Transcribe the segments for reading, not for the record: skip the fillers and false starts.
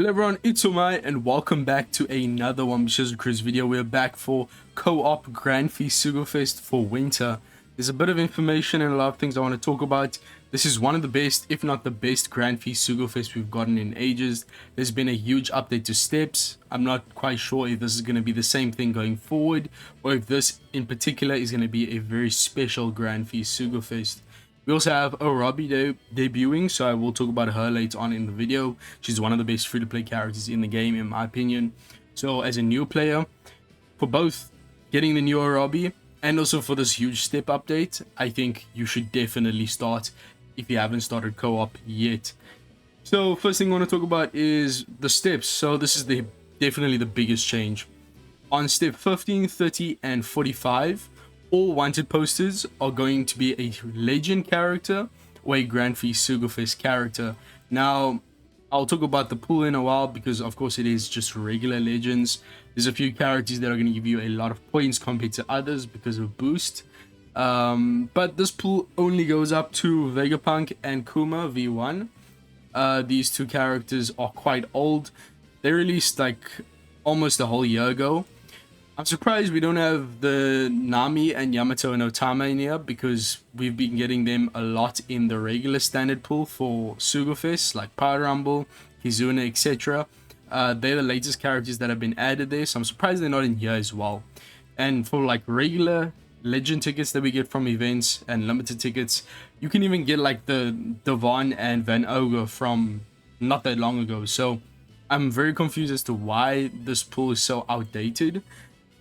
Hello everyone, it's Omae and welcome back to another One Because of Chris video. We're back for co-op Grandfest Sugo Fest for winter. There's a bit of information and a lot of things I want to talk about. This is one of the best, if not the best, Grandfest Sugo Fest we've gotten in ages. There's been a huge update to steps. I'm not quite sure if this is going to be the same thing going forward, or if this in particular is going to be a very special Grandfest Sugo Fest. We also have Orobi debuting, so I will talk about her later on in the video. She's one of the best free-to-play characters in the game, in my opinion. So as a new player, for both getting the new Orobi and also for this huge step update, I think you should definitely start if you haven't started co-op yet. So first thing I want to talk about is the steps. So this is definitely the biggest change. On step 15, 30, and 45, all wanted posters are going to be a legend character or a Grandfest Sugo Fest character. Now, I'll talk about the pool in a while because of course it is just regular legends. There's a few characters that are going to give you a lot of points compared to others because of boost. But this pool only goes up to Vegapunk and Kuma V1. These two characters are quite old. They released like almost a whole year ago. I'm surprised we don't have the Nami and Yamato and Otama in here because we've been getting them a lot in the regular standard pool for Sugo Fest, like Power Rumble, Kizuna, etc. They're the latest characters that have been added there, so I'm surprised they're not in here as well. And for like regular legend tickets that we get from events and limited tickets, you can even get like the Devon and Van Ogre from not that long ago. So I'm very confused as to why this pool is so outdated.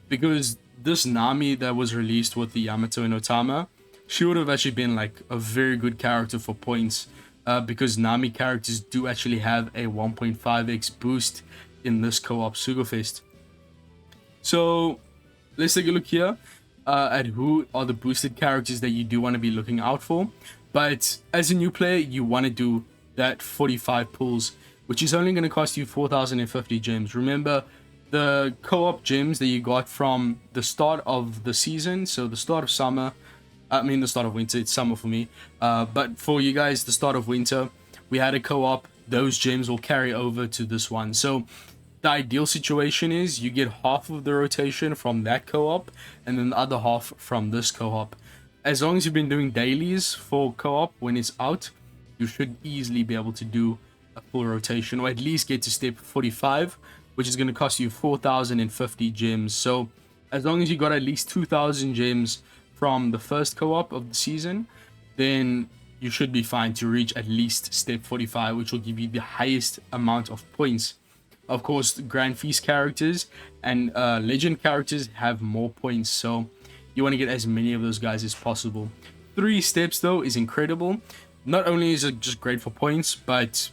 Because this Nami that was released with the Yamato and Otama, she would have actually been like a very good character for points. Because Nami characters do actually have a 1.5x boost in this co-op Sugo Fest. So let's take a look here at who are the boosted characters that you do want to be looking out for. But as a new player, you want to do that 45 pulls, which is only going to cost you 4,050 gems. Remember, the co-op gems that you got from the start of the season, so the start of summer, the start of winter, it's summer for me, but for you guys, the start of winter, we had a co-op. Those gems will carry over to this one. So the ideal situation is you get half of the rotation from that co-op and then the other half from this co-op. As long as you've been doing dailies for co-op when it's out, you should easily be able to do a full rotation, or at least get to step 45, which is going to cost you 4,050 gems. So as long as you got at least 2,000 gems from the first co-op of the season, then you should be fine to reach at least step 45, which will give you the highest amount of points. Of course, the Grandfest characters and legend characters have more points, so you want to get as many of those guys as possible. 3 steps though is incredible. Not only is it just great for points, but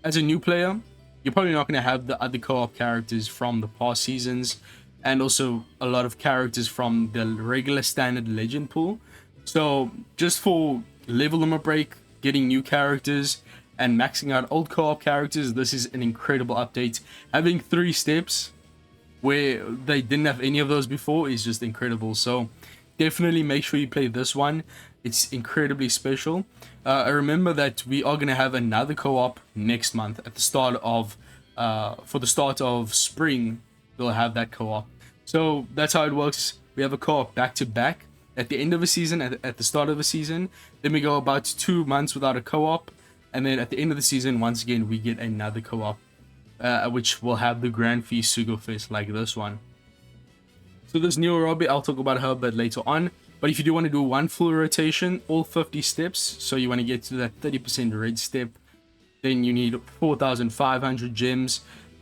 as a new player, you're probably not going to have the other co-op characters from the past seasons, and also a lot of characters from the regular standard legend pool. So just for level limit break, getting new characters, and maxing out old co-op characters, this is an incredible update. Having 3 steps where they didn't have any of those before is just incredible. So definitely make sure you play this one. It's incredibly special. I remember that we are going to have another co-op next month at the start of for the start of spring. We'll have that co-op. So that's how it works. We have a co-op back to back at the end of a season, at the start of a season. Then we go about 2 months without a co-op, and then at the end of the season, once again, we get another co-op, which will have the Grandfest Sugo Fest like this one. So this new Orobi, I'll talk about her a bit later on. But if you do want to do one full rotation, all 50 steps, so you want to get to that 30% red step, then you need 4,500 gems.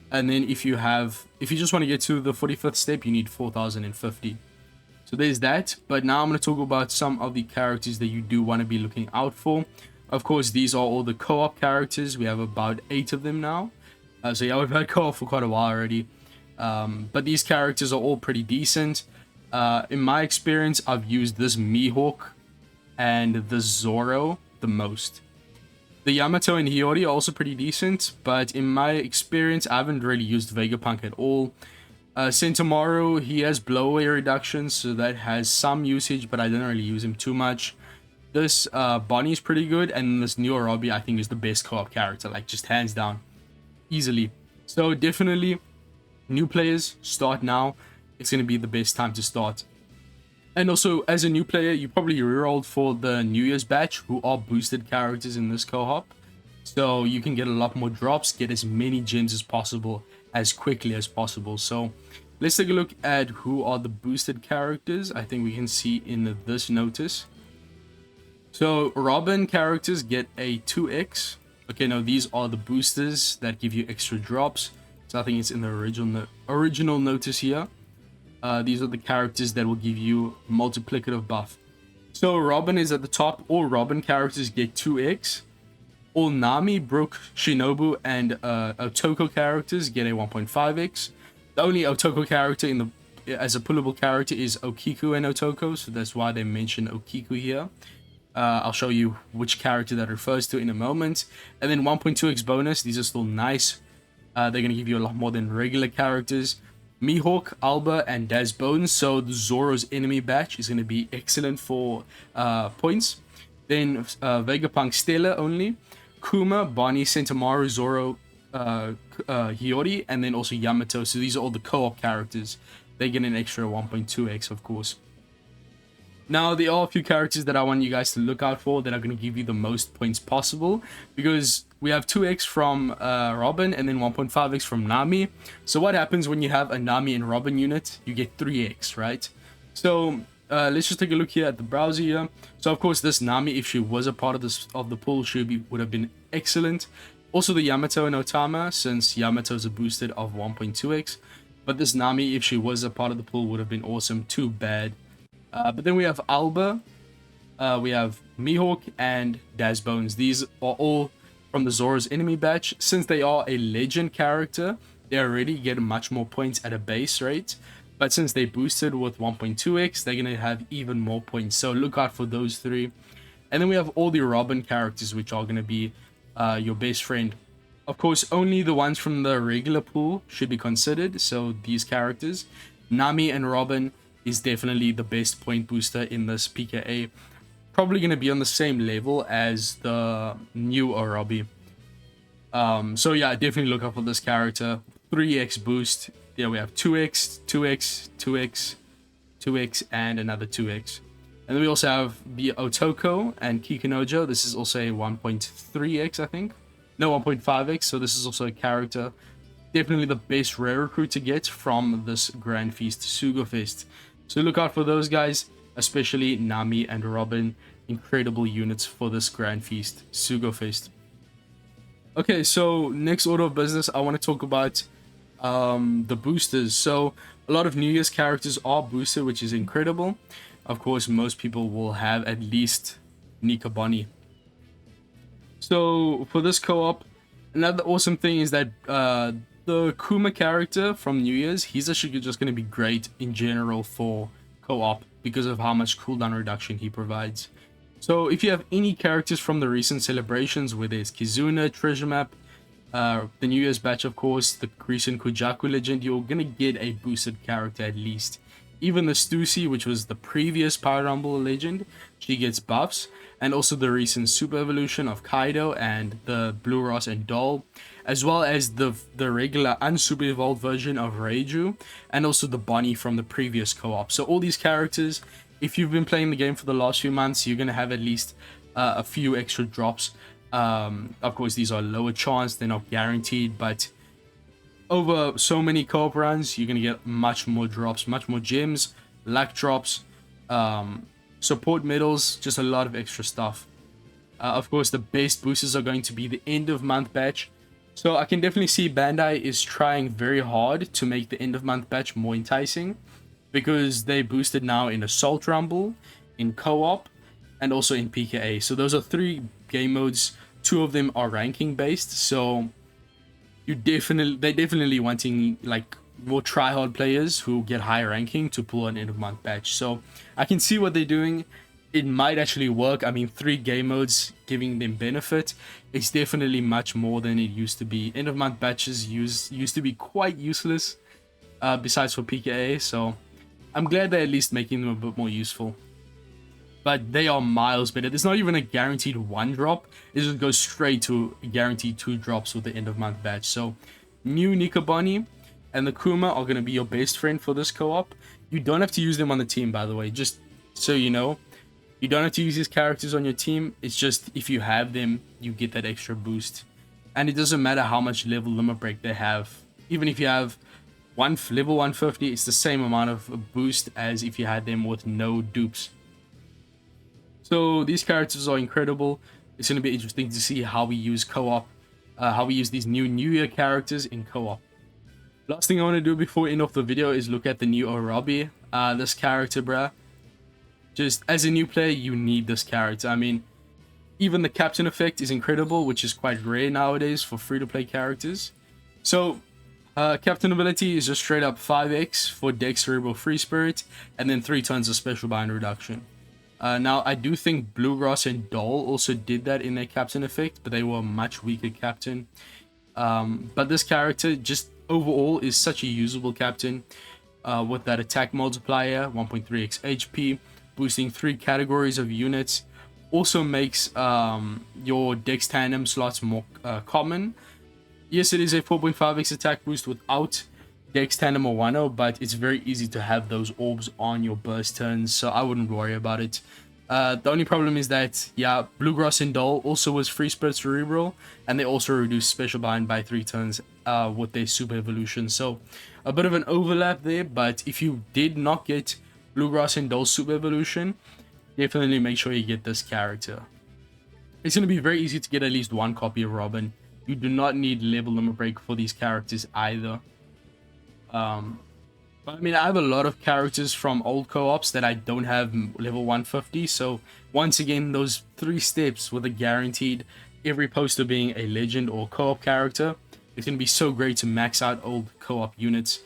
And then if you just want to get to the 45th step, you need 4,050. So there's that. But now I'm going to talk about some of the characters that you do want to be looking out for. Of course, these are all the co-op characters. We have about 8 of them now. So yeah, we've had co-op for quite a while already. But these characters are all pretty decent. In my experience, I've used this Mihawk and the Zoro the most. The Yamato and Hiyori are also pretty decent, but in my experience, I haven't really used Vegapunk at all. Sentomaru, he has blowaway reduction, so that has some usage, but I don't really use him too much. This Bonnie is pretty good, and this new Orobi I think is the best co-op character, like just hands down. easily. So definitely, new players, start now. It's going to be the best time to start. And also, as a new player, you probably rerolled for the New Year's batch, who are boosted characters in this co-op. So you can get a lot more drops, get as many gems as possible, as quickly as possible. So let's take a look at who are the boosted characters. I think we can see in this notice. So Robin characters get a 2x. Okay, now these are the boosters that give you extra drops. So I think it's in the original notice here. These are the characters that will give you multiplicative buff. So Robin is at the top. All Robin characters get 2x. All Nami, Brook, Shinobu, and Otoko characters get a 1.5x. The only Otoko character as a pullable character is Okiku and Otoko, so that's why they mention Okiku here. I'll show you which character that refers to in a moment. And then 1.2x bonus. These are still nice. They're going to give you a lot more than regular characters. Mihawk, Alba, and Daz Bones. So the Zoro's enemy batch is going to be excellent for points. Then Vegapunk Stella only. Kuma, Bonnie, Sentomaru, Zoro, Hiyori, and then also Yamato. So these are all the co-op characters. They get an extra 1.2x, of course. Now, there are a few characters that I want you guys to look out for that are going to give you the most points possible, because we have 2x from Robin and then 1.5x from Nami. So what happens when you have a Nami and Robin unit? You get 3x, right? So let's just take a look here at the browser here. So of course, this Nami, if she was a part of the pool, would have been excellent. Also the Yamato and Otama, since Yamato's a boosted of 1.2x. But this Nami, if she was a part of the pool, would have been awesome. Too bad. But then we have Alba, we have Mihawk, and Daz Bones. These are all from the Zoro's enemy batch. Since they are a legend character, they already get much more points at a base rate. But since they boosted with 1.2x, they're going to have even more points. So look out for those three. And then we have all the Robin characters, which are going to be your best friend. Of course, only the ones from the regular pool should be considered. So these characters, Nami and Robin, is definitely the best point booster in this PKA. Probably going to be on the same level as the new Orobi. So yeah, definitely look out for this character. 3x boost. There we have 2x, 2x, 2x, 2x, and another 2x. And then we also have the Otoko and Kikunojo. This is also a 1.3x, I think. No, 1.5x. So this is also a character. Definitely the best rare recruit to get from this Grand Feast Sugo Fest. So look out for those guys, especially Nami and Robin. Incredible units for this Grand Feast Sugo Fest. Okay, so next order of business, I want to talk about the boosters. So a lot of New Year's characters are boosted, which is incredible. Of course, most people will have at least Nika Bonnie. So for this co-op, another awesome thing is that the Kuma character from New Year's, he's actually just going to be great in general for co-op because of how much cooldown reduction he provides. So if you have any characters from the recent celebrations, whether it's Kizuna, Treasure Map, the New Year's batch, of course, the recent Kujaku Legend, you're going to get a boosted character at least. Even the Stussy, which was the previous Power Rumble Legend, she gets buffs. And also the recent Super Evolution of Kaido and the Blue Ross and Doll, as well as the regular unsuper evolved version of Reiju, and also the Bonnie from the previous co-op. So all these characters, if you've been playing the game for the last few months, you're going to have at least a few extra drops. Of course, these are lower chance, they're not guaranteed, but over so many co-op runs, you're going to get much more drops, much more gems, luck drops, support medals, just a lot of extra stuff. Of course, the best boosters are going to be the end of month batch. So I can definitely see Bandai is trying very hard to make the end of month batch more enticing, because they boosted now in Assault Rumble, in co-op, and also in PKA. So those are 3 game modes. 2 of them are ranking based. So they're definitely wanting like more try-hard players who get high ranking to pull an end of month batch. So I can see what they're doing. It might actually work. I mean, 3 game modes giving them benefit. It's definitely much more than it used to be. End of month batches used to be quite useless, besides for PKA. So I'm glad they're at least making them a bit more useful. but they are miles better. There's not even a guaranteed 1 drop. It just goes straight to a guaranteed 2 drops with the end of month badge. So Mew, Nikabani, and the Kuma are going to be your best friend for this co-op. You don't have to use them on the team, by the way, just so you know. You don't have to use these characters on your team. It's just if you have them, you get that extra boost. And it doesn't matter how much level limit break they have. Even if you have level 150, it's the same amount of boost as if you had them with no dupes. So these characters are incredible. It's going to be interesting to see how we use co-op, how we use these New Year characters in co-op. Last thing I want to do before we end off the video is look at the new Orobi. This character, bruh. Just as a new player, you need this character. I mean, even the captain effect is incredible, which is quite rare nowadays for free-to-play characters. So, captain ability is just straight up 5x for Dex, Cerebral, Free Spirit, and then 3 tons of special bind reduction. Now, I do think Bluegrass and Doll also did that in their captain effect, but they were a much weaker captain. But this character just overall is such a usable captain with that attack multiplier, 1.3x HP, boosting 3 categories of units. Also makes your Dex tandem slots more common. Yes, it is a 4.5x attack boost without Dex tandem or 1-0, but it's very easy to have those orbs on your burst turns, so I wouldn't worry about it. The only problem is that, yeah, Bluegrass and Doll also was Free Spirit Cerebral, and they also reduced Special Bind by 3 turns with their Super Evolution. So, a bit of an overlap there, but if you did not get Bluegrass and Doll's Super Evolution, definitely make sure you get this character. It's going to be very easy to get at least 1 copy of Robin. You do not need level limit break for these characters either. But I mean, I have a lot of characters from old co-ops that I don't have level 150. So once again, those 3 steps with a guaranteed every poster being a legend or co-op character, it's going to be so great to max out old co-op units.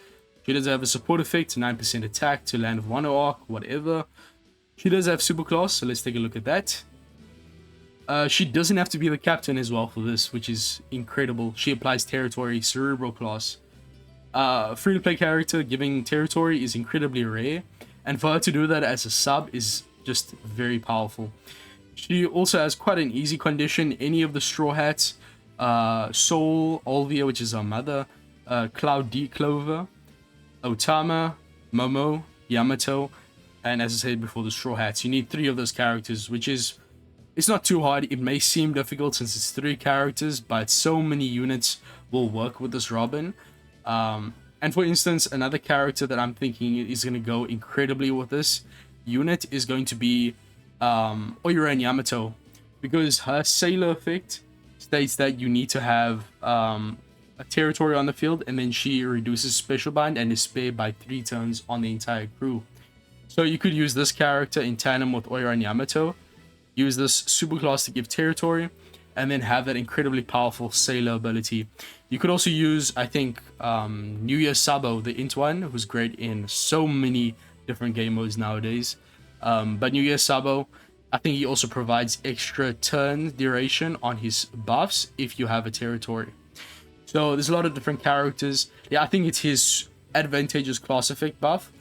She does have a support effect, 9% attack to land of 1 arc, whatever. She does have super class, so let's take a look at that. She doesn't have to be the captain as well for this, which is incredible. She applies territory, cerebral class. Free-to-play character giving territory is incredibly rare, and for her to do that as a sub is just very powerful. She also has quite an easy condition. Any of the Straw Hats, Soul, Olvia, which is her mother, Cloud D Clover, Otama, Momo, Yamato, and as I said before, the Straw Hats. You need 3 of those characters, which is, it's not too hard. It may seem difficult since it's 3 characters, but so many units will work with this Robin. And for instance, another character that I'm thinking is going to go incredibly with this unit is going to be Oira and Yamato, because her Sailor effect states that you need to have a territory on the field, and then she reduces special bind and is spared by 3 turns on the entire crew. So you could use this character in tandem with Oira and Yamato, use this super class to give territory, and then have that incredibly powerful Sailor ability. You could also use, I think, New Year Sabo, the Int one, who's great in so many different game modes nowadays. But New Year Sabo, I think he also provides extra turn duration on his buffs if you have a territory. So there's a lot of different characters. Yeah, I think it's his advantageous class effect buff.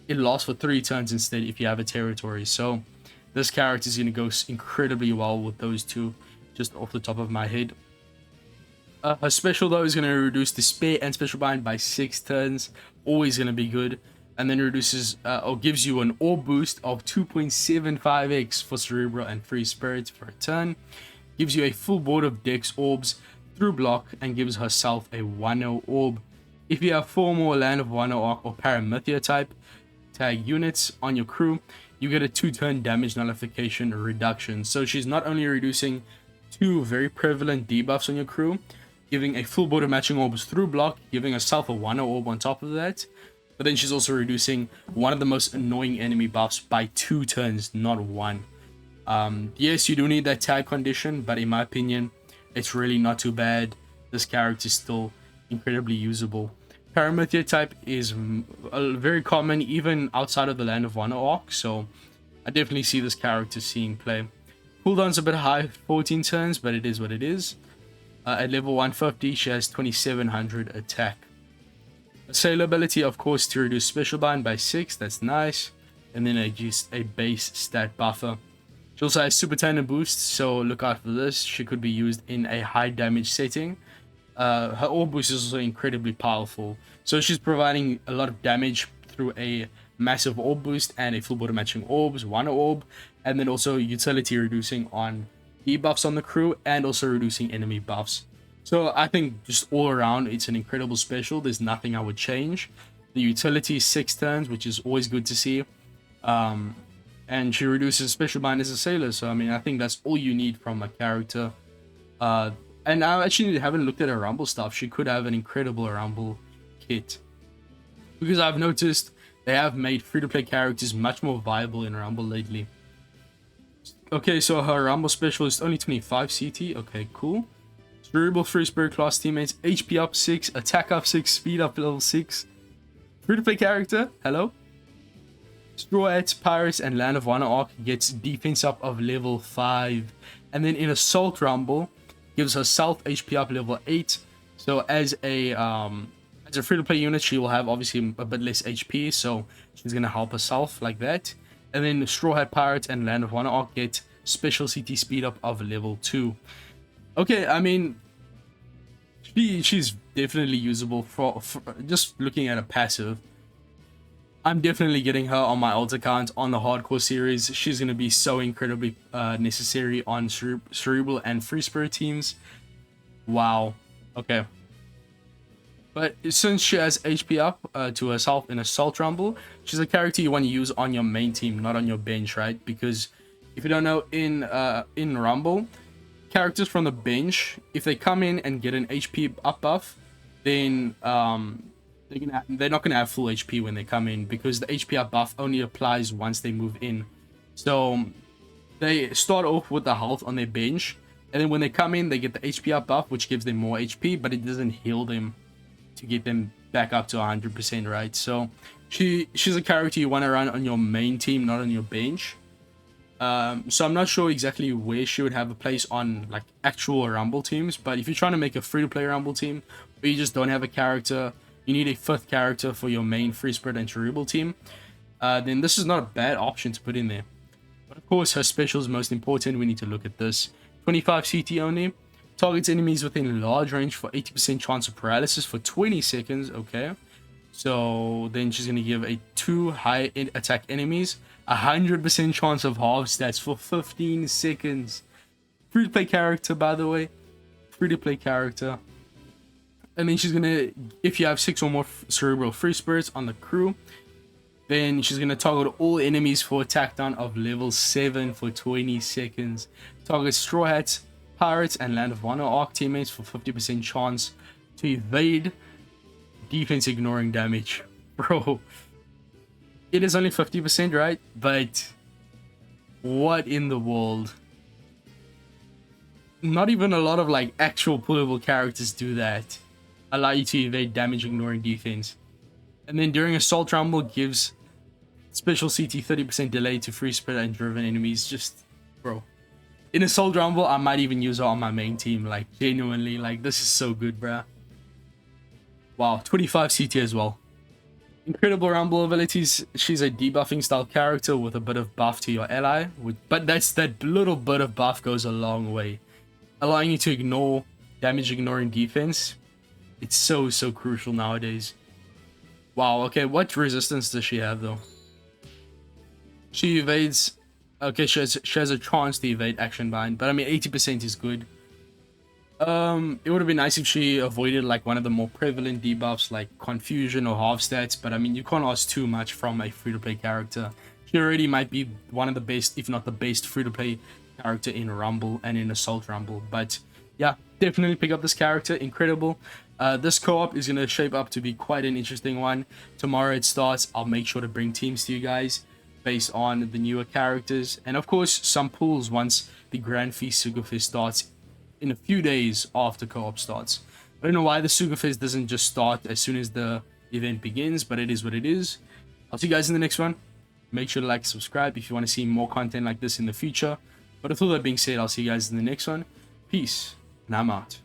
It lasts for 3 turns instead if you have a territory. So this character is going to go incredibly well with those 2, just off the top of my head. Her special though is going to reduce despair and special bind by 6 turns. Always going to be good. And then reduces or gives you an orb boost of 2.75x for Cerebral and Free Spirit for a turn. Gives you a full board of Dex orbs through block and gives herself a 1-0 orb. If you have 4 more Land of 1-0 Arc or Paramythia type tag units on your crew, you get a 2-turn damage nullification reduction. So she's not only reducing 2 very prevalent debuffs on your crew, giving a full board of matching orbs through block, giving herself a 1-0 orb on top of that, but then she's also reducing one of the most annoying enemy buffs by 2 turns, not 1. Yes, you do need that tag condition, but in my opinion, it's really not too bad. This character is still incredibly usable. Paramythia type is very common even outside of the Land of Wonder arc, so I definitely see this character seeing play. Cooldown's a bit high, 14 turns, but it is what it is. At level 150, she has 2700 attack. A Sailor ability, of course, to reduce special bind by 6, that's nice. And then just a base stat buffer. She also has super tandem boost, so look out for this. She could be used in a high damage setting. Her orb boost is also incredibly powerful, so she's providing a lot of damage through a massive orb boost and a full body matching orbs, one orb, and then also utility reducing on debuffs on the crew and also reducing enemy buffs. So I think just all around it's an incredible special. There's nothing I would change. The utility is 6 turns, which is always good to see. And she reduces special bind as a sailor, so I mean I think that's all you need from a character. And I actually haven't looked at her Rumble stuff. She could have an incredible Rumble kit, because I've noticed they have made free-to-play characters much more viable in Rumble lately. Okay, so her Rumble special is only 25 CT. Okay, cool. Cerebral Free Spirit class teammates, HP up 6, attack up 6, speed up level 6. Free-to-play character, hello. Straw Hats, Pirates, and Land of Wonder Arc gets defense up of level 5. And then in Assault Rumble, gives herself HP up level 8. So as a free-to-play unit, she will have obviously a bit less HP, so she's gonna help herself like that. And then Straw Hat Pirates and Land of Wonder Arc get special CT speed up of level 2. Okay, I mean, she's definitely usable for just looking at a passive. I'm definitely getting her on my alt account on the hardcore series. She's going to be so incredibly necessary on cerebral and free spirit teams. Wow. Okay. But since she has HP up to herself in Assault Rumble, she's a character you want to use on your main team, not on your bench, right? Because if you don't know, in Rumble, characters from the bench, if they come in and get an HP up buff, then they're not gonna have full HP when they come in, because the HP up buff only applies once they move in. So they start off with the health on their bench, and then when they come in, they get the HP up buff, which gives them more HP, but it doesn't heal them to get them back up to 100%, right? So she's a character you want to run on your main team, not on your bench. So I'm not sure exactly where she would have a place on like actual Rumble teams, but if you're trying to make a free-to-play Rumble team, or you just don't have a character, you need a 5th character for your main free spirit and cerebral team, then this is not a bad option to put in there. But of course, her special is most important. We need to look at this. 25 CT only. Targets enemies within large range for 80% chance of paralysis for 20 seconds. Okay. So then she's going to give a 2 high attack enemies 100% chance of half stats for 15 seconds. Free to play character, by the way. Free to play character. And then she's gonna, if you have 6 or more cerebral free spirits on the crew, then she's gonna target all enemies for attack down of level 7 for 20 seconds. Target Straw Hats, Pirates, and Land of Wonder Arc teammates for 50% chance to evade defense ignoring damage. Bro, it is only 50%, right? But what in the world? Not even a lot of like actual pullable characters do that. Allow you to evade damage ignoring defense. And then during Assault Rumble gives special CT 30% delay to free spirit and driven enemies. Just, bro. In Assault Rumble, I might even use her on my main team. Like, genuinely, like, this is so good, bruh. Wow, 25 CT as well. Incredible Rumble abilities. She's a debuffing style character with a bit of buff to your ally. But that little bit of buff goes a long way. Allowing you to ignore damage ignoring defense. It's so crucial nowadays. Wow, okay, what resistance does she have though? She evades... Okay, she has a chance to evade action bind, but I mean 80% is good. It would have been nice if she avoided like one of the more prevalent debuffs like confusion or half stats, but I mean you can't ask too much from a free-to-play character. She already might be one of the best, if not the best, free-to-play character in Rumble and in Assault Rumble. But yeah, definitely pick up this character. Incredible. This co-op is going to shape up to be quite an interesting one. Tomorrow it starts. I'll make sure to bring teams to you guys based on the newer characters. And of course, some pools once the Grandfest Sugo Fest starts in a few days after co-op starts. I don't know why the Sugo Fest doesn't just start as soon as the event begins, but it is what it is. I'll see you guys in the next one. Make sure to like and subscribe if you want to see more content like this in the future. But with all that being said, I'll see you guys in the next one. Peace, and I'm out.